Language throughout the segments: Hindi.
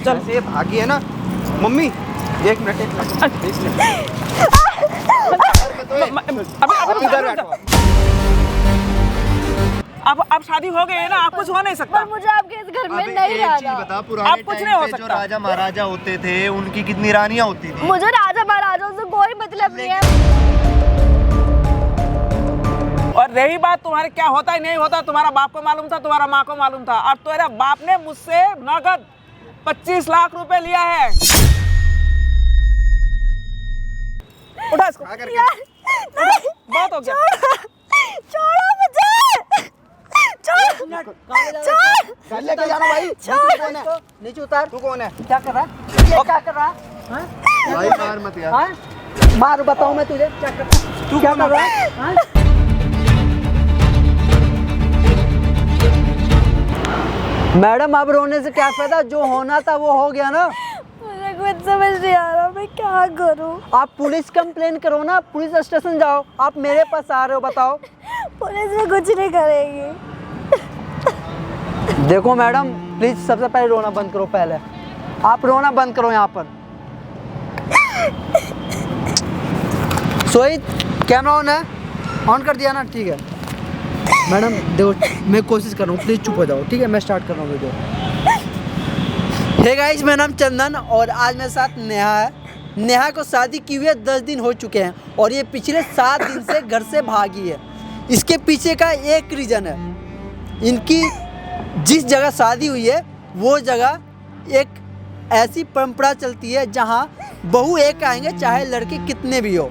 चल से भागी है ना मम्मी। एक मिनट अभी इधर बैठो। अब शादी हो गई है ना, आप कुछ हो नहीं सकता। पर मुझे आपके इस घर में नहीं रहना। बता, पुराने आप कुछ नहीं हो टाइम पे जो सकता। राजा महाराजा होते थे उनकी कितनी रानियां होती थी। मुझे राजा महाराजाओं से कोई मतलब नहीं है। और रही बात तुम्हारे क्या होता ही नहीं होता, तुम्हारा बाप को मालूम था, तुम्हारा माँ को मालूम था, और तुम्हारे बाप ने मुझसे नगद 25 लाख रुपए लिया है। उठा इसको। बहुत हो गया। छोड़ो मुझे। घर लेके जाना भाई। नीचे उतार। तू कौन है? क्या कर रहा है? ये क्या कर रहा है? भाई मार मत यार। हाँ? मार बताऊं मैं तुझे क्या कर तू क्या कर रहा है? हाँ? मैडम अब रोने से क्या फायदा, जो होना था वो हो गया ना। मुझे कुछ समझ नहीं आ रहा, मैं क्या करूं। आप पुलिस कंप्लेन करो ना, पुलिस स्टेशन जाओ। आप मेरे पास आ रहे हो, बताओ। पुलिस में कुछ नहीं करेगी। देखो मैडम प्लीज सबसे पहले रोना बंद करो। पहले आप रोना बंद करो। यहाँ पर सोहित कैमरा ऑन है? ऑन कर दिया ना? ठीक है मैडम देखो मैं कोशिश कर रहा हूँ, प्लीज चुप हो जाओ। ठीक है मैं स्टार्ट कर रहा हूँ वीडियो। हे गाइस मेरा नाम चंदन और आज मेरे साथ नेहा है। नेहा को शादी की हुए 10 दिन हो चुके हैं और ये पिछले 7 दिन से घर से भागी है। इसके पीछे का एक रीज़न है, इनकी जिस जगह शादी हुई है वो जगह एक ऐसी परंपरा चलती है जहाँ बहू एक आएंगे चाहे लड़के कितने भी हो।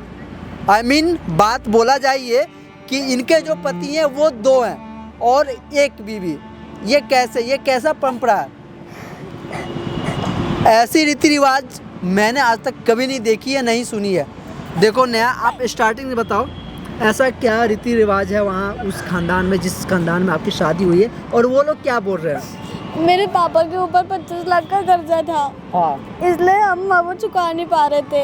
I mean, बात बोला जाए ये कि इनके जो पति हैं वो 2 हैं और एक बीवी। ये कैसा परंपरा है? ऐसी रीति रिवाज मैंने आज तक कभी नहीं देखी है, नहीं सुनी है। देखो नया आप स्टार्टिंग में बताओ ऐसा क्या रीति रिवाज है वहाँ उस खानदान में, जिस खानदान में आपकी शादी हुई है, और वो लोग क्या बोल रहे हैं? मेरे पापा के ऊपर 25 लाख का कर्जा था। हाँ इसलिए हम वो चुका नहीं पा रहे थे।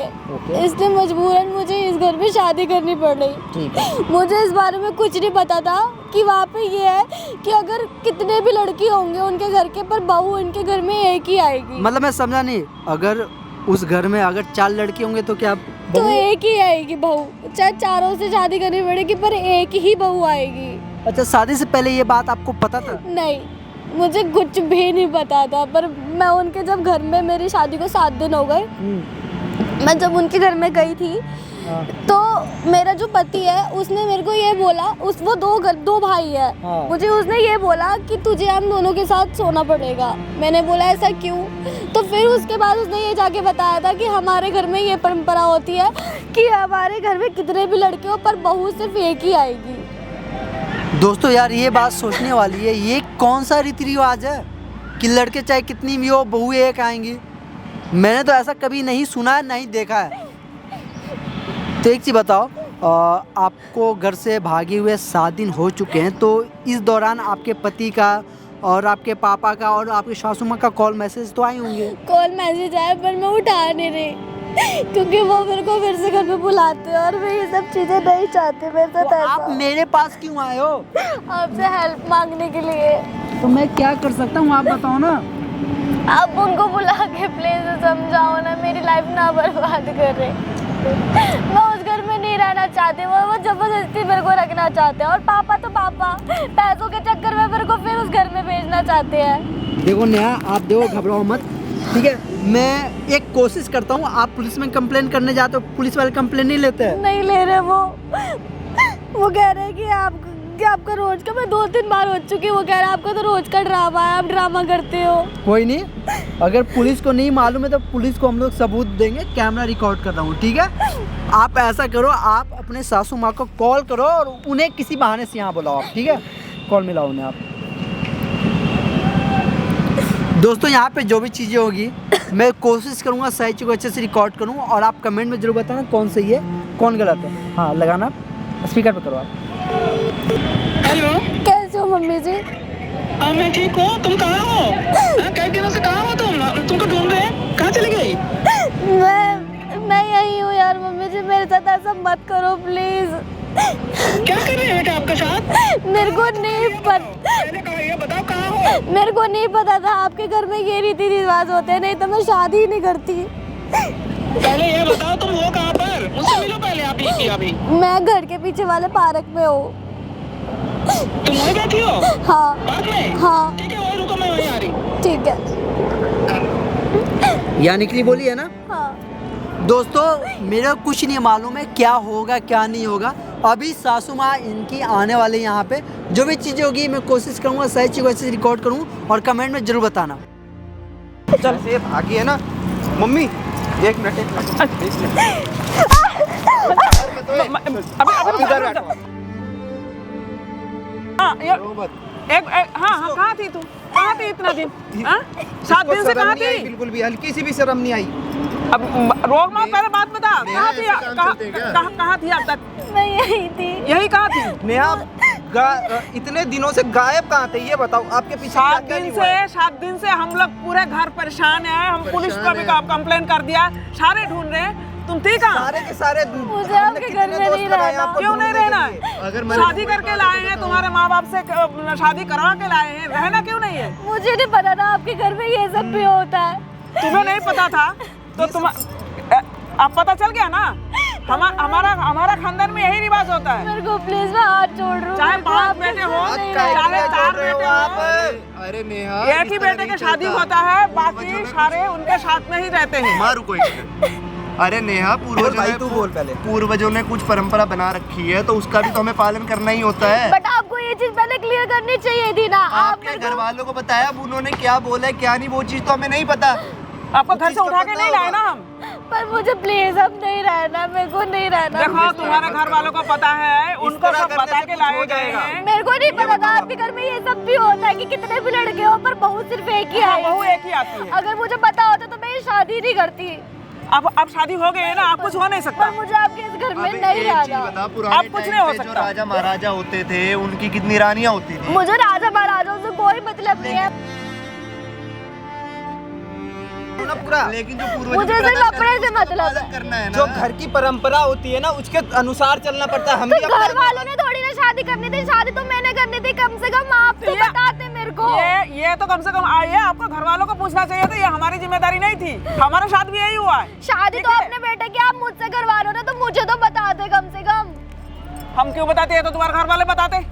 इसलिए मजबूरन मुझे इस घर में शादी करनी पड़ रही। ठीक है। मुझे इस बारे में कुछ नहीं पता था कि वहाँ पे ये है कि अगर कितने भी लड़की होंगे उनके घर के, पर बहू इनके घर में एक ही आएगी। मतलब मैं समझा नहीं, अगर उस घर में अगर 4 लड़के होंगे तो क्या तो एक ही आएगी बहू, चाहे चारों से शादी करनी पड़ेगी पर एक ही बहू आएगी। अच्छा शादी से पहले ये बात आपको पता था? नहीं मुझे कुछ भी नहीं पता था, पर मैं उनके जब घर में, मेरी शादी को 7 दिन हो गए, मैं जब उनके घर में गई थी तो मेरा जो पति है उसने मेरे को ये बोला, वो 2 भाई है। मुझे उसने ये बोला कि तुझे हम दोनों के साथ सोना पड़ेगा। मैंने बोला ऐसा क्यों? तो फिर उसके बाद उसने ये जाके बताया था कि हमारे घर में ये परंपरा होती है कि हमारे घर में कितने भी लड़के हो पर बहू सिर्फ एक ही आएगी। दोस्तों यार ये बात सोचने वाली है, ये कौन सा रीति रिवाज है कि लड़के चाहे कितनी भी हो बहू एक आएंगी? मैंने तो ऐसा कभी नहीं सुना है, नहीं देखा है। तो एक चीज़ बताओ, आपको घर से भागे हुए 7 दिन हो चुके हैं, तो इस दौरान आपके पति का और आपके पापा का और आपकी सासू माँ का कॉल मैसेज तो आए होंगे? कॉल मैसेज आया पर मैं उठा नहीं रही क्योंकि वो मेरे को फिर से घर पे बुलाते हैं और मैं ये सब चीज़ें नहीं चाहती। मेरे साथ तो आप मेरे पास क्यों आए हो? आपसे हेल्प मांगने के लिए। तो मैं क्या कर सकता हूँ आप बताओ ना। आप उनको बुला के प्लीज समझाओ ना, मेरी लाइफ ना बर्बाद कर रहे। मैं उस घर में नहीं रहना चाहती, वो जबरदस्ती मेरे को रखना चाहते हैं। और पापा तो पापा पैसों के चक्कर में मेरे को फिर उस घर में भेजना चाहते हैं। देखो नेहा आप देखो घबराओ मत, ठीक है? मैं एक कोशिश करता हूँ। आप पुलिस में कंप्लेन करने जाते हो, पुलिस वाले कंप्लेन नहीं लेते हैं? नहीं ले रहे वो कह रहे हैं कि आपका रोज का, मैं 2-3 बार हो चुकी हूँ, वो कह रहा है आपका तो रोज का ड्रामा है, आप ड्रामा करते हो। कोई नहीं, अगर पुलिस को नहीं मालूम है तो पुलिस को हम लोग सबूत देंगे, कैमरा रिकॉर्ड कर रहा हूँ, ठीक है? आप ऐसा करो, आप अपने सासू माँ को कॉल करो और उन्हें किसी बहाने से यहाँ बुलाओ आप, ठीक है? कॉल मिलाओ उन्हें आप। दोस्तों यहाँ पे जो भी चीज़ें होगी मैं कोशिश करूँगा सही चीज़ को अच्छे से रिकॉर्ड करूँ और आप कमेंट में जरूर बताना कौन सही है कौन गलत है। हाँ लगाना, स्पीकर पे करो आप। हेलो कैसे हो मम्मी जी? मैं ठीक हूँ, तुम कहाँ हो? कई दिनों से कहाँ हो तुम? तुमको ढूंढ रहे हैं, कहाँ चली गई? मैं यही हूँ यार। मम्मी जी मेरे साथ ऐसा मत करो प्लीज। क्या कर रहे हैं बेटा आपके साथ? मेरे को नहीं पता, पहले कहो, ये बताओ कहाँ हो? मेरे को नहीं पता था आपके घर में ये रीति रिवाज होते हैं, नहीं तो मैं शादी ही नहीं करती। पहले ये बताओ तुम हो कहाँ पर? मुझसे मिलो पहले अभी। मैं घर के पीछे वाले पार्क में हूँ। तुम वहीं बैठी हो? हाँ पार्क में? हाँ ठीक है, वहीं रुको, मैं वहीं आ रही हूँ। ठीक है। यहाँ निकली बोली है ना। हाँ दोस्तों मेरा कुछ नहीं मालूम है क्या होगा क्या नहीं होगा। अभी सासू माँ इनकी आने वाले यहाँ पे, जो भी चीज़ें होगी मैं कोशिश करूँगा सही चीज़ वैसे रिकॉर्ड करूँ और कमेंट में जरूर बताना। चल से भागी है ना मम्मी। एक मिनट अभी इधर बैठो। हाँ हाँ कहाँ थी तू? कहाँ थी इतना दिन? हाँ? 7 दिन से कहाँ थी? बिल्कुल भी हल्की सी भी शर्म नहीं आई। अब रोक मत, पहले बात बता। कहाँ थी? कहाँ थी अब तक? मैं यही थी। यही कहाँ थी? नेहा इतने दिनों से गायब कहाँ थे ये बताओ। आपके पीछे क्या 7 क्या दिन नहीं हुआ है? से 7 दिन से हम लोग पूरे घर परेशान हैं। हम पुलिस को भी कंप्लेन कर दिया, सारे ढूंढ रहे हैं। तुम थी कहाँ? सारे के सारे मुझे आपके घर में नहीं रहना। क्यों नहीं रहना है? अगर शादी करके लाए हैं, तुम्हारे माँ बाप से शादी करवा के लाए हैं, रहना क्यों नहीं है? मुझे नहीं पता था आपके घर में ये सब भी होता है। तुम्हें नहीं पता था तो तुम अब पता चल गया ना। हमारा खानदान में यही रिवाज होता है। मेरे को प्लीज मैं हाथ जोड़ रही हूँ। चाहे मेरे को 5 आपके बेटे घर हो, में नहीं चाहे रहना। 4 बेटे हो, अरे नेहा, एक ही बेटे की शादी होता है, बाकी सारे उनके साथ में ही रहते हैं। मारू कोई नहीं। अरे नेहा, बोल भाई, तू बोल पहले। पूर्वजों ने कुछ परंपरा बना रखी है तो उसका भी तो हमें पालन करना ही होता है। बट आपको ये चीज पहले क्लियर करनी चाहिए थी ना। आप आपके मेरे घर को वालों को बताया, अब उन्होंने क्या बोला है क्या नहीं वो चीज तो हमें नहीं पता। आपको घर से उठा के नहीं लाए ना हम। पर मुझे प्लीज अब नहीं रहना, मेरे को नहीं रहना। देखो तुम्हारे घर वालों को पता है, उनको तरह सब करने बता से के कुछ लाए हो गए जाएगा। हैं। मेरे को नहीं पता था आपके घर में ये सब भी होता है कि कितने भी लड़के हो पर बहू सिर्फ एक ही हाँ, है। बहू एक ही आती है। अगर मुझे पता होता तो मैं ये शादी नहीं करती। अब शादी हो गई है ना, अब कुछ हो नहीं सकता। पर मुझे आपके इस घर में अबे, नहीं एक चीज रहना। बता, पुराने अब कुछ टाइम नहीं हो पे जो सकता। राजा महाराजा होते थे उनकी कितनी रानियां होती थी। मुझे राजा महाराजाओं से कोई मतलब नहीं है। ना पूरा लेकिन जो पूर्वजों मुझे की सिर्फ प्रथा अपने से उसका मतलब पालन है। करना है ना। जो घर की परंपरा होती है ना उसके अनुसार चलना पड़ता है। हम तो भी अपने घर वालों ने थोड़ी ना शादी करनी थी, शादी तो मैंने करनी थी। कम से कम आप तो ये- बताते मेरे को। ये तो कम से कम आइए, आपको घर वालों को पूछना चाहिए था। ये हमारी जिम्मेदारी नहीं थी। हमारे साथ भी यही हुआ है। शादी ठीक तो है। अपने बेटे की आप मुझसे करवा रहे हो ना, तो मुझे तो बताते कम से कम। हम क्यों बताते हैं? तो तुम्हारे घर वाले बताते।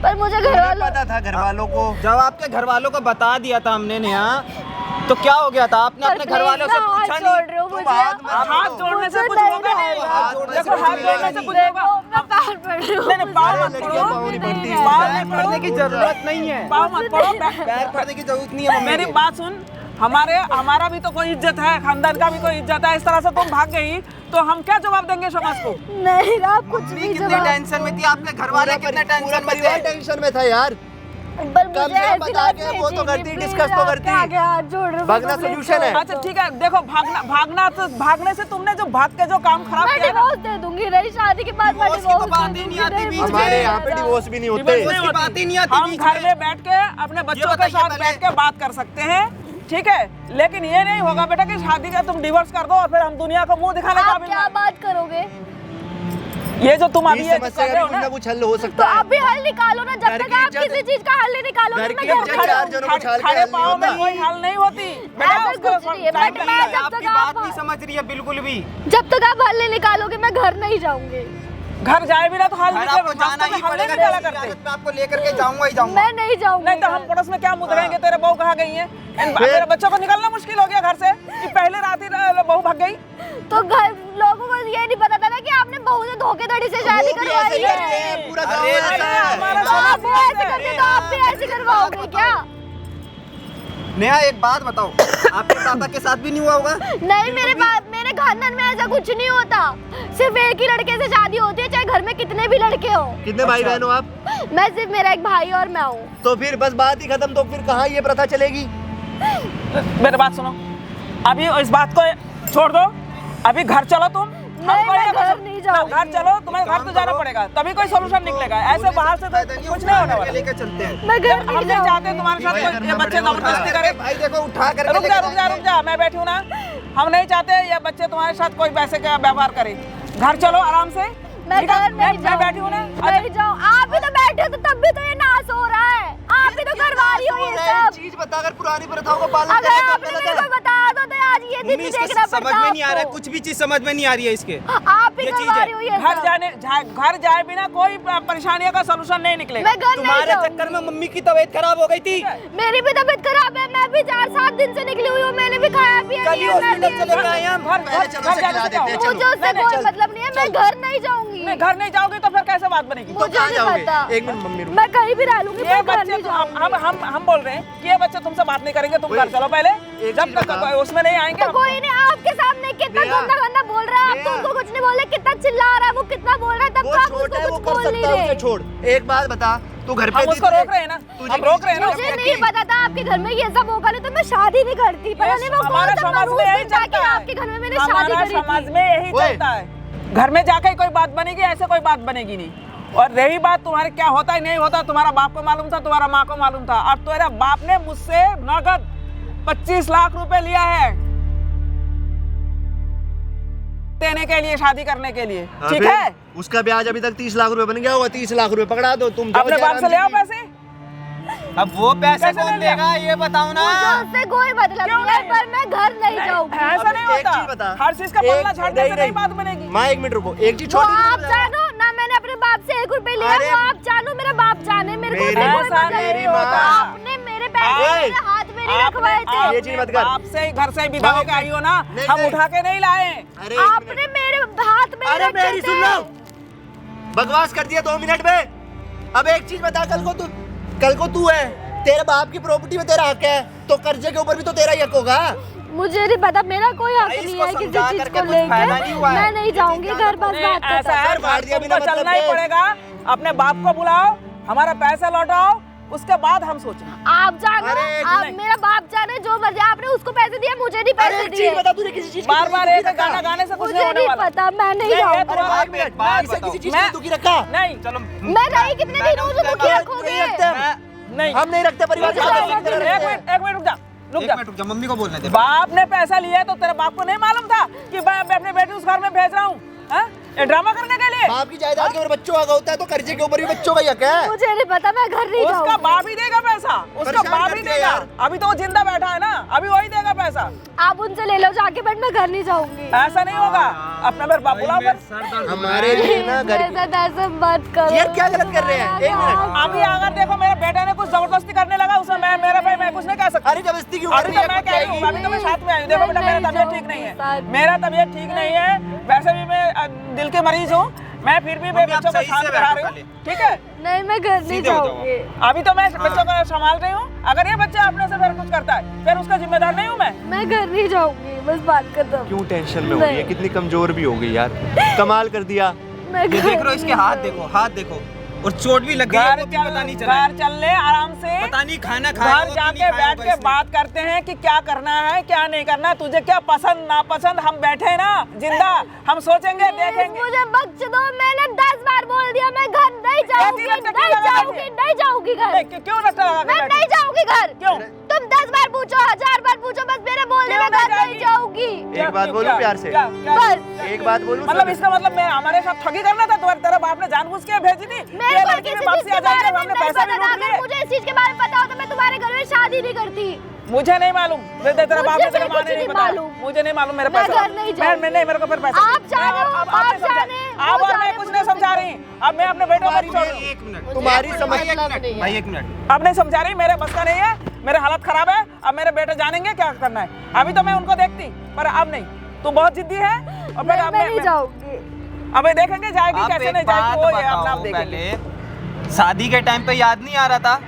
पर मुझे घर उन्हें वालों पता था घर वालों को। जब आपके घर वालों को बता दिया था हमने नेहा, तो क्या हो गया था? आपने अपने घर वालों से पूछा छोड़ नहीं? रहे हो मुझे। हाथ जोड़ने से कुछ मुझे होगा नहीं नहीं। रहना। देखो हाथ जोड़ने से कुछ देखो, होगा। मैं पैर पड़ रही हूँ। नहीं, नहीं, पाँव मत मुझे पड़ो। नहीं पाँव नहीं रहना। पड़ती। पाँव पैर पड़ने की जरूरत नहीं है। पाँव मत पड़ो। पैर पड़ने की जरूरत नहीं है मम्मी मेरी की। बात सुन, हमारा भी तो कोई इज्जत है, खानदान का भी कोई इज्जत है। इस तरह से तुम भाग गई तो हम क्या जवाब देंगे समाज को? नहीं, आप कुछ मम्मी भी कितनी जवाब। टेंशन में थी, आपके घर वाले कितने टेंशन में परिवार थे? टेंशन में था यार। पर कम मुझे से कम ऐसी बता बात के नहीं वो तो चाहिए, करती, please, डिस्कस तो आप करती। आगे हाथ जोड़ रहे हो, भागना मुझे solution है। अच्छा ठीक है, देखो भागने से तुमने जो भाग के जो काम खराब मैं किया ना, डिवोर्स दे दूंगी। मेरी शादी के बाद मैं डिवोर्स की तो डिवोर्स बात दे ही नहीं दूंगी। आती नहीं, बीच मुझे में। हमारे नहीं यहाँ पे रहना। डिवोर्स भी नहीं होते। डिवोर्स उसकी बात ही नहीं आती हम बीच घर में। में बैठ के अपने बच्चों के बताइए साथ पहले। बैठ के बात कर सकते हैं, ठीक है। लेकिन ये नहीं होगा बेटा कि शादी का तुम डिवोर्स कर दो और फिर हम दुनिया को मुंह दिखाने का आप क्या बात करोगे? ये जो तुम अभी इस ये समस्या कर का रहे भी हो कुछ ना, ना कुछ हल हो तो सकता है। आप भी हल निकालो ना। जब घर तक की आप इज्जत- किसी चीज का हल नहीं निकालोगे घर मैं की घर इज्जत में चार रहूंगी। जनों को छाल के खड़े हल नहीं पाँव में होता। कोई हल नहीं होती बेटा। ऐसा उसको कुछ नहीं है, टाइम बट लगता मैं है। जब आपकी तक बात आप नहीं समझ रही है बिल्कुल भी। जब तक आप हल नहीं निकालोगे मैं घर नहीं जाऊंगी। घर जाए भी ना तो हल घर निकले, आपको जाना रास्ते ही में हल नहीं पड़ेगा। निकाला जैसी करते। इजाजत मैं आपको लेकर के जाऊंगा ही जाऊंगा। मैं नहीं जाऊंगी। नहीं तो हम पड़ोस में क्या मुँह दिखाएंगे? तेरे बहू कहाँ गई है? मेरे बच्चों को निकलना मुश्किल हो गया घर से कि पहले रात ही बहू भाग गई। तो घर लोगों को ये नहीं पता था ना कि आपने बहू से धोखेधड़ी से शादी वो भी ऐसे करवाई ही करते है। हैं, पूरा गाँव अरे, ऐसा अरे, है। हमारा तो आप भी समाज ऐसे करते तो आप भी ऐसे करवाओगे क्या? नेहा एक बात बताओ, आपके पापा के साथ भी नहीं हुआ होगा? नहीं, मेरे खानदान में ऐसा कुछ नहीं होता। सिर्फ एक ही लड़के से शादी होती है, चाहे घर में कितने भी लड़के हो। कितने भाई बहन हो आप? मैं सिर्फ मेरा एक भाई और मैं हूँ। तो फिर बस बात ही खत्म। तो फिर कहाँ ये प्रथा चलेगी? मेरी बात सुनो, अभी इस बात को छोड़ दो। अभी घर चलो तुम। नहीं, कोई मैं ना घर कुछ- नहीं जाऊंगी। घर चलो, तुम्हें घर तो जाना पड़ेगा, तभी कोई सोल्यूशन निकलेगा। ऐसे बाहर से तो कुछ नहीं होने वाला। लेकर चलते हैं। मैं घर हम नहीं नहीं चाहते जाऊंगी। तुम्हारे साथ वही कोई करना ये बच्चे पड़ेगा। जबरदस्ती करे। भाई देखो उठा करके रुक जा लेकर रुक जा रुक जाएंगे। जा, मैं बैठी हूँ ना। हम नहीं चाहते ये बच्चे तुम्हारे साथ कोई वैसे का व्यवहार करे। घर चलो आराम से। मैं घर नहीं मैं बैठी हूँ ना। नहीं जाऊँ। आप भी तो बैठे हो तो तब भी तो ये नाश हो रहा है। आप भी तो करवा रही हो ये सब। चीज बताकर पुरानी प्रथाओं का पालन अगर करें तो आपने गलत मेरे है। को बता दो तो आज ये दिन मम्मी, नहीं इसके देखना पड़ता समझ में नहीं आ रहा है, आपको। कुछ भी चीज समझ में नहीं आ रही है इसके। आप ही ये चीज करवा है। रही हो ये घर सब। जाने घर जाए बिना कोई परेशानियों का सलूशन नहीं निकलेगा। मैं घर नहीं तुम्हारे जाऊंगी। चक्कर में मम्मी की तबीयत खराब हो गई थी। मेरी भी तबीयत खराब है। मैं भी 4-7 दिन से निकली हुई हूँ। मैंने भी खाया पिया कल नहीं ही है। मैं हॉस्पिटल भी चले गए हैं हम। पहले चलो उसे खिला देते हैं, मुझे उससे कोई मतलब नहीं है। मैं घर नहीं जाऊंगी। नहीं घर नहीं जाओगे तो फिर कैसे बात बनेगी? तो मुझे कहाँ नहीं जाओगे? पता। एक मिनट मम्मी रुको। मैं कहीं भी रह लूंगी। ये मैं घर बच्चे नहीं जाऊंगी। हम बोल रहे हैं कि ये बच्चे तुमसे बात नहीं करेंगे, तुम घर चलो पहले। एक जब चीज तक बता। उसमें नहीं आएंगे तो कोई नहीं। आपके सामने कितना भैया, गंदा गंदा बोल रहा है। आप तो भैया। उनको कुछ नहीं बोल रहे। कितना चिल्ला रहा है वो, कितना बोल रहा है, तब वो तो आप छोटा है, उसको वो कुछ कर बोल नहीं सकता है, उसे रहे। छोड़। एक बात बता, तू घर पे हम थी, उसको तुझे- रोक रहे हैं ना, तुझे हम रोक रहे हैं ना। मुझे नहीं पता था आपके घर में ये सब होगा, नहीं तो मैं शादी नहीं करती। पता नहीं वो हमारे कौन सा समाज मरूज में यही दिन था कि चलता है। आपके घर में मैंने शादी हमारा करी समाज थी। में यही ओए। चलता है। घर में जाके कोई बात बनेगी, ऐसे कोई बात बनेगी नहीं। और रही बात तुम्हारे क्या होता है नहीं होता, तुम्हारा बाप को मालूम था, तुम्हारा माँ को मालूम था। और तुम्हारे बाप ने मुझसे नगद 25 लाख रुपए लिया है देने के लिए, शादी करने के लिए। हाँ, ठीक फिर? है, उसका ब्याज अभी तक 30 लाख रुपए बन गया होगा। 30 लाख रुपए पकड़ा दो तुम। जाओ अपने बाप जयराम से जी ले आओ की। पैसे। अब वो पैसे कैसे कौन ले लिया? देगा ये बताओ ना। मुझे उससे कोई मतलब क्यों नहीं है, नहीं? पर मैं घर नहीं जाऊंगी। ऐसा नहीं एक चीज बता। होता। हर चीज का पल्ला झाड़ने से नहीं बात बनेगी। माँ एक मिनट रुको, एक चीज वो छोटी सी आप बता। जानो ना, मैंने अपने बाप से 1 रुपए लिया। अरे, वो आप जानो, मेरा बाप जाने। मेरे को मेरी- उससे कोई ऐसा मतलब नहीं नहीं होता। आपने मेरे पैसे ओए। मेरे हाथ में नहीं रखवाए थे। ये चीज मत कर। आपसे ही घर से विदा होके आई हो ना, नहीं, हम नहीं। उठा के नहीं लाए। अरे एक आपने मिनट। मेरे हाथ में अरे रखे मेरी थे। सुन लो, बकवास कर दिया 2 मिनट में। अब एक चीज बता, कल को तू है, तेरे बाप की प्रॉपर्टी में तेरा हक है, तो कर्जे के ऊपर भी तो तेरा ही हक होगा। मुझे नहीं पता, मेरा कोई हक भाई, नहीं इसको है किसी समझा चीज करके को कुछ फायदा नहीं लेके। हुआ है। मैं नहीं जाऊंगी घर, बस नहीं, बात ऐसा खत्म। है, सर, फाड़ दिया तुमको बिना चलना मतलब ही के। पड़ेगा। अपने बाप को बुलाओ, हमारा पैसा लौटाओ, उसके बाद हम सोचेंगे। आप जानो, अरे, आप नहीं। मेरा बाप जाने, जो मर्जी। आपने उसको पैसे दिए, मुझे नहीं अरे पैसे एक दिए। चीज बता, तूने किसी चीज की बार बार दुखी एक रखा? गाना गाने से कुछ मुझे नहीं होने नहीं वाला। पता, मैं नहीं नहीं, ये जाऊंगी। तुम्हारा- बात मिनट, बात इसे किसी बताओ। चीज मैं- की दुखी रखा? नहीं, चलो मैं रही कितने दिन हूँ जो दुखी रखोगे। नहीं रखते हम। नहीं, हम नहीं रखते परिवार के मुझे साथ ऐसा एक तरह नहीं रखते हैं। एक मिनट रुक जा, रुक एक जा। मिनट रुक जा, मम्मी को बोलने दे। बाप ने पैसा लिया है तो तेरे बाप को नहीं मालूम था कि मैं अपने बेटे उस घर में भेज रहा हूँ, हाँ? ये ड्रामा करने के लिए। बाप की जायदाद के ऊपर बच्चों का हक होता है, तो कर्जे के ऊपर भी बच्चों का ही हक है। मुझे नहीं पता, मैं घर नहीं उसका जाऊंगी। बाप ही देगा पैसा, उसका परेशान बाप ही करते हैं देगा। यार। अभी तो वो जिंदा बैठा है ना, अभी वही देगा पैसा। आप उनसे ले लो जाके, बट मैं घर नहीं जाऊंगी। ऐसा नहीं होगा। अपना मेरे बाप बुलाओ फिर। हमारे लिए ना घर मेरे साथ ऐसे मत करो। ये क्या गलत कर रहे हैं? एक मिनट। अभी अगर देखो मेरे बेटे ने कुछ जबरदस्ती करने लगा, उसमें मैं कुछ नहीं कह सकता। अरे जबरदस्ती क्यों अभी तो मैं कह रही हूँ, अभी तो मैं साथ में आई हूँ। देखो बेटा, मेरा तबीयत ठीक नहीं है, मेरा तबीयत ठीक नहीं है। वैसे भी मैं दिल के मरीज हूँ, मैं फिर भी मम्मी, आप बच्चों को सही शांत से करा बैठो रही हूँ। ठीक है, नहीं, मैं घर नहीं सीधे हो जाओ। जाऊंगी। अभी तो मैं बच्चों को संभाल रही हूँ। अगर ये बच्चा अपने से फिर कुछ करता है, फिर उसका जिम्मेदार नहीं हूँ मैं। मैं घर नहीं जाऊंगी, बस बात खत्म। क्यों टेंशन में हो रही है? नहीं। कितनी कमजोर भी हो गई यार, कमाल कर दिया। मैं ये घर देख रहे हो, इसके हाथ देखो, हाथ देखो, और चोट भी लग गई है, वो भी पता नहीं चला है। घर चल ले आराम से, पता नहीं खाना खाया घर होगा कि जाके नहीं खाया बैठ होगा के इसने। बात करते हैं कि क्या करना है क्या नहीं करना, तुझे क्या पसंद नापसंद। हम बैठे ना जिंदा, हम सोचेंगे देखेंगे। मुझे बख्श दो, मैंने 10 बार बोल दिया मैं घर नहीं जाऊंगी, कैसी रट्टा नहीं लगा जाऊंगी, बैठी? नहीं जाऊंगी घर। नहीं, क्यों रट्टा लगा के मैं बैठी? नहीं जाऊंगी घर। क्यों? तुम 10 बार पूछो, 1000 बार पूछो, बस मेरे बोलने क्यों में नहीं घर नहीं जाएगी? जाऊंगी। एक बात बोलूं प्यार से? बस एक बात बोलूं मतलब सर? इसका मतलब मैं हमारे साथ ठगी करना था? तेरा बाप ने जानबूझ के भेजी थी? मेरे ये को लड़की किसी भी वापसी चीज आ के जाएगी, बारे में हमने नहीं पैसा पता भी था। लूट अगर लिए। मुझे इस चीज के बारे में पता होता मैं तुम्हारे घर में शादी नहीं करती। मुझे नहीं मालूम, तेरा बाप ने मुझे तेरे भी माँ कुछ ने नहीं नहीं बताया। मालूम। मुझे नहीं मालूम, मेरे मैं पैसे घर नहीं जाऊंगी। मैं नहीं, मेरे को फिर पैसे आप जानो, आप जाने, आप वो और मैं जाने, कुछ मुझे नहीं समझा कुछ रही। अब मैं अपने बेटों को नहीं छोड़ रही। एक मिनट, तुम्हारी एक समझ- मिनट, मतलब नहीं है। भाई एक मिनट। अब नहीं समझा रही, मेरे बस का नहीं है, मेरे हालत खराब है। अब मेरे बेटे जानेंगे क्या करना है। अभी तो मैं उनको देखती, पर अब नहीं। तू बहुत जिद्दी है और फिर अब मैं नहीं जाऊंगी। अब देखेंगे जाएगी आप कैसे एक नहीं जाएगी, बात वो ये अपना आप बताओ देखेंगे। पहले, शादी के टाइम पे याद नहीं आ रहा था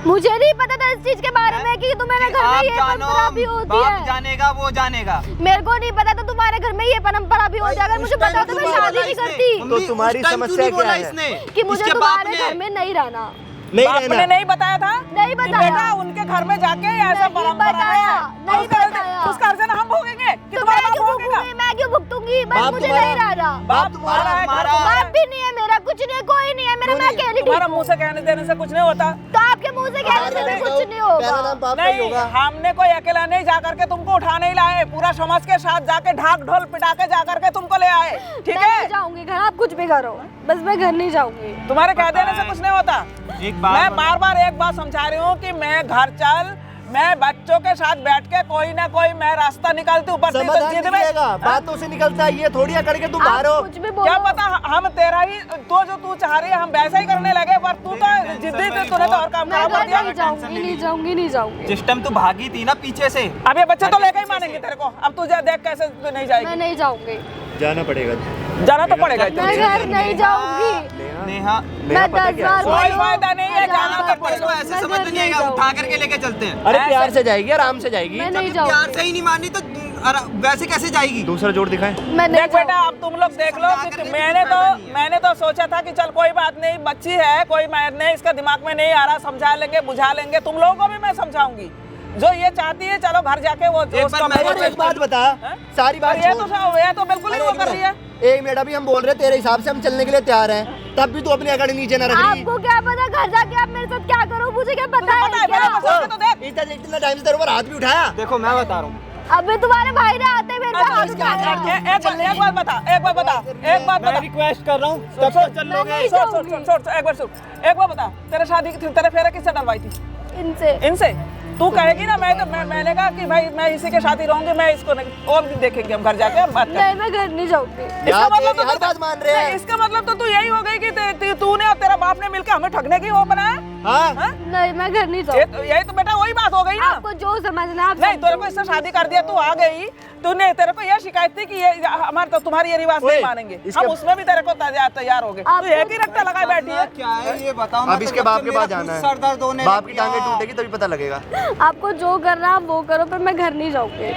मुझे नहीं पता था इस चीज के बारे में कि तुम्हारे घर में आप ये जानो, परंपरा भी होती बाप है। जानेगा वो जानेगा। मेरे को नहीं पता था तुम्हारे घर में ये परंपरा भी होती है। अगर मुझे पता होता मैं शादी नहीं करती। तो तुम्हारी समस्या क्या है? कि मुझे इसके बाप तुम्हारे ने घर में नहीं रहना। नहीं बाप ने रहना। नहीं बताया था? नहीं कि बताया। बेटा उनके घर में जाके ऐसा नहीं परंपरा बताया, है। नहीं उसका बताया। उसका अर्जन हम भोगेंगे कि तो तुम्हारा मैं बाप क्यों भोगेगा? भुगतूंगी? मैं क्यों भुगतूंगी? बस बाप मुझे तुम्हारा- नहीं रहना। बाप तुम्हारा है, घर तुम्हारा- तुम्हारा बाप भी नहीं है मेरा, कुछ नहीं है, कोई नहीं है मेरा। मैं अकेली ठीक तुम्हारा हूँ। मुंह से कहने देने से कुछ नहीं होता। तो आपके मुंह से कहने से भी कुछ नहीं होगा। पहला नाम बाप का ही नहीं, होगा। हमने कोई अकेला नहीं जा करके तुमको उठा नहीं लाए, पूरा समाज के साथ जाके ढाक ढोल पिटा के जा करके तुमको ले आए, ठीक मैं नहीं है? जाऊंगी घर, आप कुछ भी करो, बस मैं घर नहीं जाऊंगी। तुम्हारे कह देने से कुछ नहीं होता। एक बात मैं बार बार एक बात समझा रही हूँ कि मैं घर चल, मैं बच्चों के साथ बैठ के कोई ना कोई मैं रास्ता निकालती हूँ, तो समाधान जिद में निकलेगा, बातों से निकलता है, ये थोड़ी अकड़ के तुम बाहर हो। आप कुछ भी बोलो। क्या पता हम तेरा ही तो जो तू चाह रही है हम वैसा ही करने लगे, पर तू तो जिद्दी थी, तूने तो और काम मैं खराब कर घर दिया। नहीं जाऊंगी, नहीं जाऊंगी, नहीं जाऊंगी। जिस टाइम तू भागी थी ना पीछे से, अब ये बच्चे तो लेके ही मानेंगे तेरे को। अब तुझे देख कैसे तू नहीं मैं जाएगी, नहीं जाऊंगी, जाना पड़ेगा। जाना तो पड़ेगा। मैं घर नहीं जाऊंगी। नेहा मैं 10 बार कोई बोली हूँ, फायदा नहीं है, जाना मैं तो पड़ेगा। इसको ऐसे मैं समझ घर नहीं नहीं आएगा, जाऊंगी। उठा करके लेके चलते हैं। अरे प्यार से जाएगी, आराम से जाएगी। मैं नहीं प्यार जाऊंगी, से ही नहीं मानी तो वैसे कैसे जाएगी? दूसरा जोड़ दिखाएं। मैं नहीं देख बेटा, जाऊंगी। अब तुम लोग देख लो समझा कि कर मैंने तो सोचा था कि चल कोई बात नहीं, बच्ची है, कोई नहीं, इसका दिमाग में नहीं आ रहा, समझा लेंगे, बुझा लेंगे। तुम लोगों को भी मैं समझाऊंगी, जो ये चाहती है चलो घर जाके वो एक बार मैं और एक बात बता, सारी बात ये छोड़। तो बिल्कुल ही वो कर रही है। एक मिनट, अभी हम बोल रहे हैं तेरे हिसाब से हम चलने के लिए तैयार हैं, तब भी तू अपनी अकड़ नीचे न रख रही। आपको क्या पता घर जाके आप मेरे साथ क्या करो, मुझे क्या पता तुझे पता है है क्या? मेरा मसला तो देख। इतना टाइम से तेरे ऊपर हाथ भी उठाया। देखो मैं बता रहा हूँ, अबे तुम्हारे भाई ने आते मेरे पे अच्छा, हाथ इसका उठाया। एक बात बता, एक बात मैं बता, रिक्वेस्ट कर रहा हूँ तब तक चल मैं लोगे। नहीं जाऊंगी। छोड़, एक बार बता, तेरे शादी तेरे फेरे किससे डरवाई थी? इनसे इनसे। तू कहेगी ना मैंने कहा कि भाई मैं इसी के साथ ही रहूंगी, मैं इसको नहीं, और भी देखेंगे हम घर जाके, हम बात करेंगे। नहीं, मैं घर नहीं जाऊंगी। इसका मतलब तो हर बात मान रहे हैं। इसका मतलब तो तू यही हो गई कि तूने और तेरा बाप ने मिलकर हमें ठगने की वो बनाया। हाँ, हाँ? नहीं, मैं घर नहीं जाऊंगी। यही तो बेटा वही बात हो गई ना। आपको जो समझना है आप नहीं, तेरे को इससे शादी कर दिया, तू आ गई, तूने तेरे को ये शिकायत थी कि ये हमारे तो तुम्हारी ये रिवाज नहीं मानेंगे, हम उसमें भी तेरे को तैयार हो गए। तू एक ही रट्टा लगाए बैठी है। क्या है ये बताओ। अब इसके बाप के पास जाना है, सर दर्द होने बाप लग की गया। टांगे टूटेगी तभी पता लगेगा। आपको जो करना है आप वो करो, पर मैं घर नहीं जाऊंगी।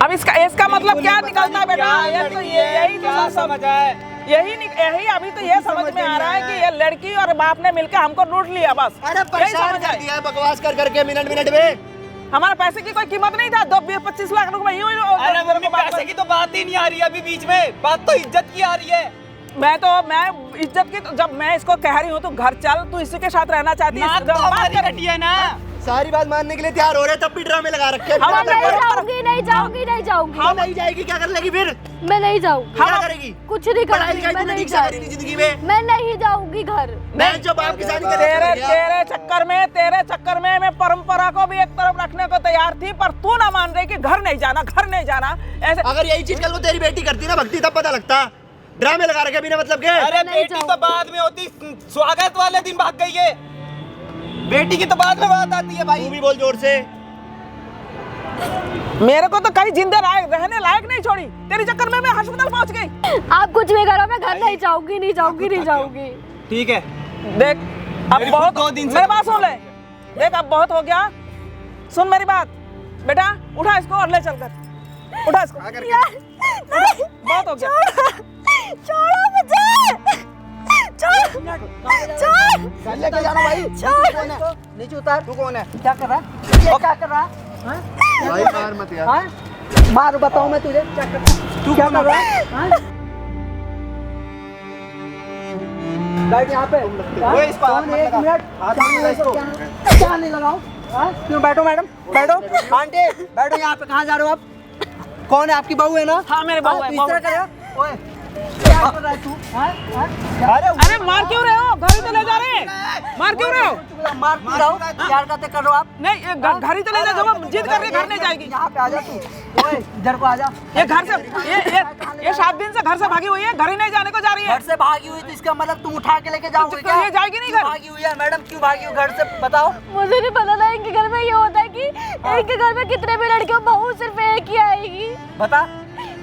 अब इसका मतलब क्या निकलता है बेटा? ये तो यही तो क्या समझ आए? यही अभी तो ये समझ में आ रहा है कि ये लड़की और बाप ने मिलकर हमको लूट लिया बस। अरे यही परेशान समझ कर आए। दिया है बकवास कर करके मिनट में। हमारे पैसे की कोई कीमत नहीं था, 25 लाख रुपए यूं ही अरे मम्मी पैसे की तो बात ही नहीं आ रही है अभी बीच में, बात तो इज्जत की आ रही है। मैं इज्जत की जब मैं इसको कह रही हूँ तू घर चल, तू इसी के साथ रहना चाहती है, बात तो हमारी रटी है ना। सारी बात मानने के लिए तैयार हो रहे हैं, तब भी ड्रामे लगा रखे हैं। हम मैं अपने नहीं पैर पर- जाऊंगी, नहीं जाऊंगी, नहीं जाऊंगी। हाँ, नहीं जाएगी, क्या कर लेगी फिर? मैं नहीं जाऊंगी, क्या करेगी? कुछ नहीं पढ़ाई करूंगी, लिखाई मैं तूने नहीं ठीक से करी नहीं जाऊंगी, जिंदगी में। मैं नहीं जाऊंगी घर। मैं जो बाप की शादी कर तेरे चक्कर में मैं परंपरा को भी एक तरफ रखने को तैयार थी, पर तू ना मान रही कि घर नहीं जाना ऐसे। अगर यही चीज कल को तेरी बेटी करती ना भक्ति, तब पता लगता। ड्रामे लगा रखे बिना मतलब के। अरे नहीं बेटी तो बाद में होती, स्वागत वाले दिन भाग गई है। बेटी की तो बाद में बात आती है तू भाई। भी बोल जोर से। मेरे को तो कहीं जिंदा रहने लायक नहीं छोड़ी, तेरे चक्कर में मैं अस्पताल पहुंच गई। आप कुछ भी करो, मैं घर नहीं जाऊंगी, नहीं जाऊंगी, नहीं जाऊंगी। ठीक है, देख अब मेरी बहुत, 2 दिन से मेरी बात सुन ले। देख अब बहुत हो गया, सुन मेरी बात बेटा, उठा इसको और ले चल कर, उठा इसको। यार, नहीं, बहुत हो गया। छोड़ो मुझे, छोड़, लेके जाना भाई। छोड़। नीचे उतार। तू कौन है? क्या कर रहा है? ये क्या कर रहा है? हाँ? भाई मार मत यार। हाँ? मार बताऊं मैं तुझे क्या कर, तू क्या कर रहा है? हाँ? बैठ यहाँ पे। हाँ? वो इस पर हाथ कौन मत है? एक लगा। मिनट। हाथ क्या मत नहीं लगा इसको। लगाऊं? क्या नहीं लगाऊं? हाँ? क्यों? बैठो मैडम, बैठो। आंटी बैठो यहाँ पे। कहाँ जा रहे हो आप? कौन है? आपकी बहू है ना? हाँ, मेरे बहू है, इस तरह बहू। कर रहा है? ओए, क्या कर रहा है तू? हाँ? हाँ? अरे मार क्यों रहे हो? घर ही तो ले जा रहे हैं, मार क्यों रहे हो? मार क्यों रहा हूँ? क्या करते कर रहे हो आप? नहीं, ये घर ही तो ले जा, जब हम जिद करके घर नहीं जाएगी। यहाँ पे आ जा तू। ओए, इधर को आ जा। ये घर से ये 7 दिन से घर से भागी हुई है, घर ही नहीं जाने को जा रही है। घर से भागी हुई तो इसका मतलब तुम उठा के लेके जाओगे तो क्या? ये जाएगी नहीं क्यों घर? भागी हुई है मैडम? क्यों भागी हुई घर से बताओ? मुझे नहीं पता था इनके घर में ये होता है कि एक के घर में कितने भी लड़कियों बहू सिर्फ एक ही आएगी। बता,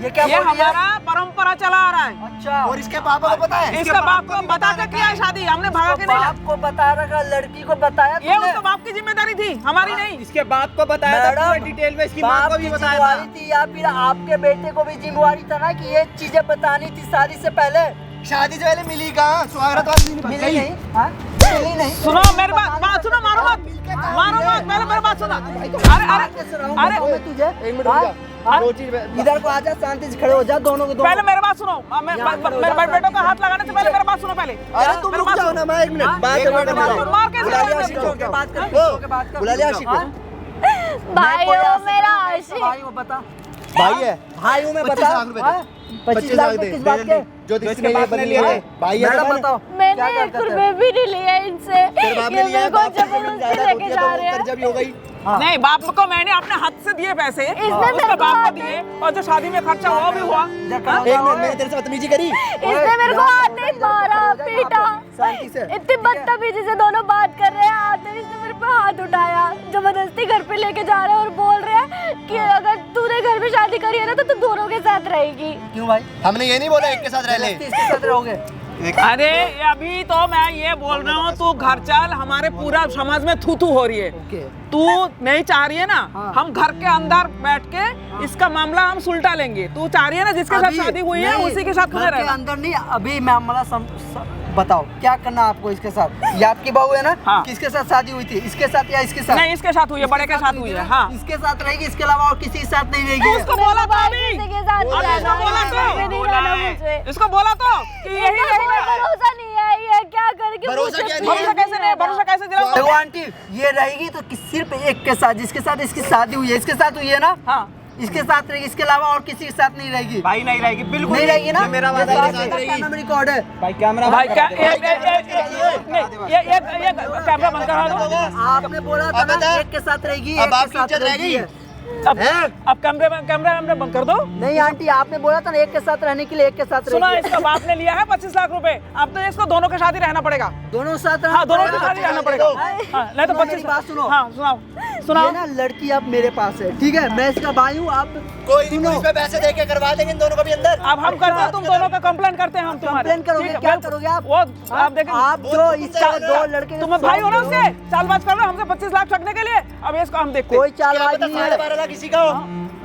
ये क्या ये बोल रही है? हमारा परंपरा चला आ रहा है। अच्छा, और इसके पापा को पता है? इसका बाप को बता के किया है शादी, हमने भागा के नहीं बाप को बता रखा, लड़की को बताया ये तुमने? उसके बाप की जिम्मेदारी थी, हमारी नहीं। इसके बाप को बताया था पूरा मैडम, डिटेल में, इसकी माँ बाप को की भी बताया जिम्मेवारी था। थी या फिर आपके बेटे को भी जिम्मेवारी था ना कि ये चीजें बतानी थी शादी से पहले? शादी से पहले मिली कहाँ? स्वागत वाले दिन मिली नहीं? हाँ? मिली नहीं? सुनो मेरी बात सुनो, मारो मत, पहले मेरी बात सुनो। अरे कैसे रहूं बताओ मैं तुझे? एक मिनट हाँ? रुक जा। दो चीज इधर को आजा, शांति से खड़े हो जा, दोनों के पहले दोनों। मेरे बात सुनो, मेरे बेटों का हाथ लगाने से पहले मेरे बात सुनो पहले। अरे तुम रुक जाओ ना, मैं 1 मिनट बात एक मिनट, करने मार कैसे बुला लिया रहे आशिक हो? को, बात कर, बात कर। बुला लिया आशिक को। भाइयों मेरा आशिक। भाई वो बता, भाई है, भाई हूँ मैं, 25 बता। लाख रुपए दे। हाँ? 25 लाख रुपए किस बात के? जो इसके इसके लिए बाप ने बनी लिए है थे। भाई है मैडम ना? बताओ, मैंने क्या 1 करते रुपए भी नहीं लिया इनसे। तेरे बाप ने ये लिया मेरे है, को बाप से जबरदस्ती लेके जा रहे हैं। कर्जा भी हो गई। हाँ। नहीं, बाप को मैंने अपने हाथ से दिए पैसे, उसके मेरे को बाप को हाथ दिए, और जो शादी में खर्चा हुआ भी हुआ। एक मिनट, मैंने तेरे से बदतमीजी करी। इसने मेरे को आते ही मारा, पीटा। शांति से। इतनी बदतमीजी से दोनों बात कर रहे हैं। आते ही इसने मेरे पे हाथ उठाया, जबरदस्ती घर पे लेके जा रहे हैं और बोल रहे हैं कि अगर तूने घर में शादी करी है ना तो तू दोनों के साथ रहेगी। क्यों भाई? हमने ये नहीं बोला एक के साथ रह ले। इसके साथ रहोगे? अरे अभी तो मैं ये बोल रहा हूँ, तू घर चल, हमारे पूरा समाज में थू थू हो रही है। ओके। तू नहीं चाह रही है ना, हाँ। हम घर के अंदर बैठ के इसका मामला हम सुलटा लेंगे। तू चाह रही है ना जिसके साथ अभी शादी हुई है नहीं, उसी के साथ तुझे घर के रहना। अंदर नहीं, अभी मामला बताओ क्या करना आपको इसके साथ? ये आपकी बहू है ना? हाँ। किसके साथ शादी हुई थी? इसके साथ या इसके साथ? नहीं, इसके साथ हुई है, बड़े के साथ हुई है। हाँ, इसके साथ रहेगी, इसके अलावा और किसी के साथ नहीं रहेगी। उसको बोला तो अभी, किसी के साथ अरे रहना इसको बोला है, तो, मैं नहीं रहना मुझे। इसको बोला तो कि यही इनका कोई रहेगा। भरोसा नहीं है, ये क्या करके भरोसा मुझे क्या नहीं भरोसा कैसे नहीं, भरोसा कैसे दिलाओ? देखो आंटी, ये रहेगी तो सिर्फ एक के साथ, जिसके साथ इसकी शादी हुई है, इसके साथ हुई है ना? हाँ, इसके साथ रहेगी, इसके अलावा और किसी के साथ नहीं रहेगी। भाई नहीं रहेगी, बिल्कुल नहीं रहेगी ना? ये मेरा वादा ये है। बात है, कैमरा रिकॉर्ड है। भाई कैमरा भाई बंद क्या करा दे। ये कैमरा बंद करा दो। आपने बोला था अब ना बता। एक के साथ रहेगी, अब एक के आपकी साथ इज्जत रह रहेगी। गई। अब कैमरा बंद कर दो। नहीं आंटी, आपने बोला था ना एक के साथ रहने के लिए, एक के साथ सुना, रहेगी। इसका बाप ने लिया है 25 लाख रुपए। अब तो इसको दोनों के साथ ही रहना पड़ेगा। दोनों साथ रहना हाँ, दोनों के पड़ेगा। साथ ही रहना पड़ेगा। हाँ, नहीं तो सुनो, 25। मेरी बात सुनो। हाँ, सुनाओ ये सुनाओ। ना लड़की अब मेरे पास है, ठीक है? मैं इसका भाई हूँ। आप कोई नहीं, पुलिस में पैसे दे के करवा देंगे इन दोनों को भी अंदर। अब हम करते हैं, तुम दोनों का कंप्लेंट करते हैं हम तुम्हारे। कंप्लेन करोगे? ठीक है, क्या बिल्कुल। करोगे आप? वो आप देखें, आप जो इसका दो लड़के तुम भाई हो ना उसके, चालबाज कर रहे हो हमसे 25 लाख ठगने के लिए। अब इसको हम देखते कोई हैं। क्या चालबाज पता नहीं 12.5 है। लाख किसी का हो।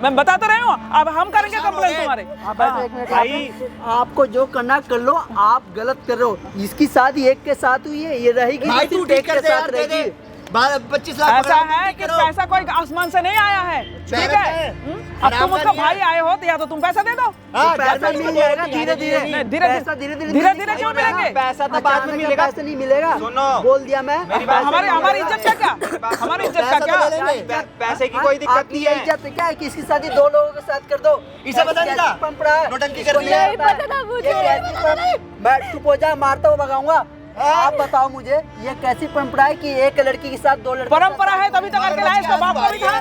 मैं बता तो रही हूँ, अब हम करेंगे कंप्लेंट तुम्हारे। आप ऐसे एक मिनट, भाई। आपको जो करना कर लो, आप गलत कर रहे हो। इसकी शादी एक के साथ हुई है, ये रहेगी भाई तो तू सिर्फ ठीक एक के कर दे साथ यार, दे दे। रहेगी। 25 लाख ऐसा पकड़ो, है ठीक कि करो। पैसा कोई आसमान से नहीं आया है, ठीक मेहनत है? है। अब आराम तुम उसका करिए। भाई आए हो तो या तो तुम पैसा दे दो। हाँ, पैसा जैसा मिल इसको जाएगा बोलती है, धीरे धीरे। नहीं, पैसा धीरे धीरे धीरे क्यों मिलेंगे? पैसा तो बाद में मिलेगा। पैसे नहीं मिलेगा। सुनो। बोल दिया मैं। मेरी बात हमारी सुनो। हमारी इज्जत का क्या? हमारी इज्जत का पैसा तो क्या? ले लेंगे। पैसे की कोई दिक्कत आपकी नहीं है। इज्जत क्या है कि इसकी शादी दो लोगों के साथ कर दो? इसे पता नहीं था? परंपरा है। नौटंकी इसको कर रही है। नहीं नहीं पता था मुझे। ये कैसी मैं चुप हो जा, मारता हुआ भगाऊंगा। आप बताओ मुझे, ये कैसी परंपरा है कि एक लड़की के साथ दो लड़के? परंपरा है तभी तो करके लाए, इसका बाप को भी था।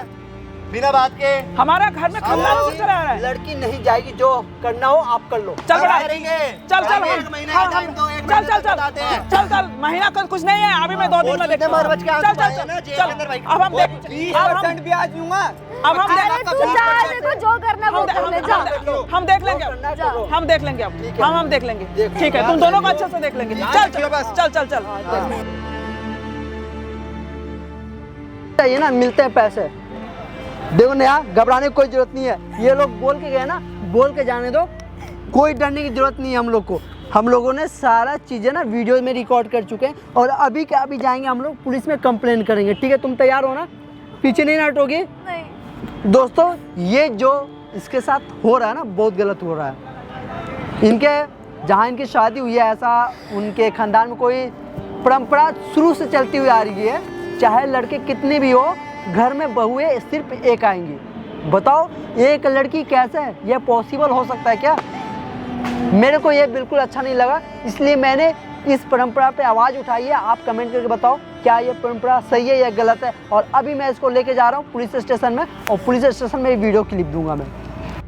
बिना बात के हमारा घर में खानदान से चला आ रहा है। लड़की नहीं जाएगी, जो करना हो आप कर लो। चल बड़ा, करेंगे। चल चल एक महीने का टाइम दो, एक चल महीने चल तक बताते हैं। चल चल महीना का कुछ नहीं है, अभी मैं 2 दिन में देखता हूँ। और बच के आंसू चल आए चल ना, जेल चल के अंदर भाई। अब हम देख 20% ब्याज दूंगा। अब हम अरे तू जा, देखो जो करना वो कर ले, जा। हम देख लेंगे करना अब। करो। हम देख लेंगे अब। ठीक है। हम देख लेंगे। देखो। ठीक है, तुम दोनों को अच्छे से देख लेंगे। चल चल बस। चल चल चल। चाहिए ना, मिलते हैं पैसे। देखो नेहा, घबराने की कोई जरूरत नहीं है। ये लोग बोल के गए ना, बोल के जाने दो। कोई डरने की जरूरत नहीं है हम लोग को। हम लोगों ने सारा चीज़ें ना वीडियो में रिकॉर्ड कर चुके हैं और अभी क्या अभी जाएंगे हम लोग पुलिस में कंप्लेन करेंगे। ठीक है, तुम तैयार हो ना? पीछे नहीं हटोगी? नहीं। दोस्तों, ये जो इसके साथ हो रहा है ना, बहुत गलत हो रहा है। इनके जहाँ इनकी शादी हुई है, ऐसा उनके खानदान में कोई परंपरा शुरू से चलती हुई आ रही है। चाहे लड़के कितने भी हो, घर में बहुएं सिर्फ एक आएंगी। बताओ, एक लड़की कैसे है? यह पॉसिबल हो सकता है क्या? मेरे को ये बिल्कुल अच्छा नहीं लगा, इसलिए मैंने इस परंपरा पे आवाज़ उठाई है। आप कमेंट करके बताओ क्या ये परंपरा सही है या गलत है। और अभी मैं इसको लेके जा रहा हूँ पुलिस स्टेशन में, और पुलिस स्टेशन में वीडियो क्लिप दूंगा मैं।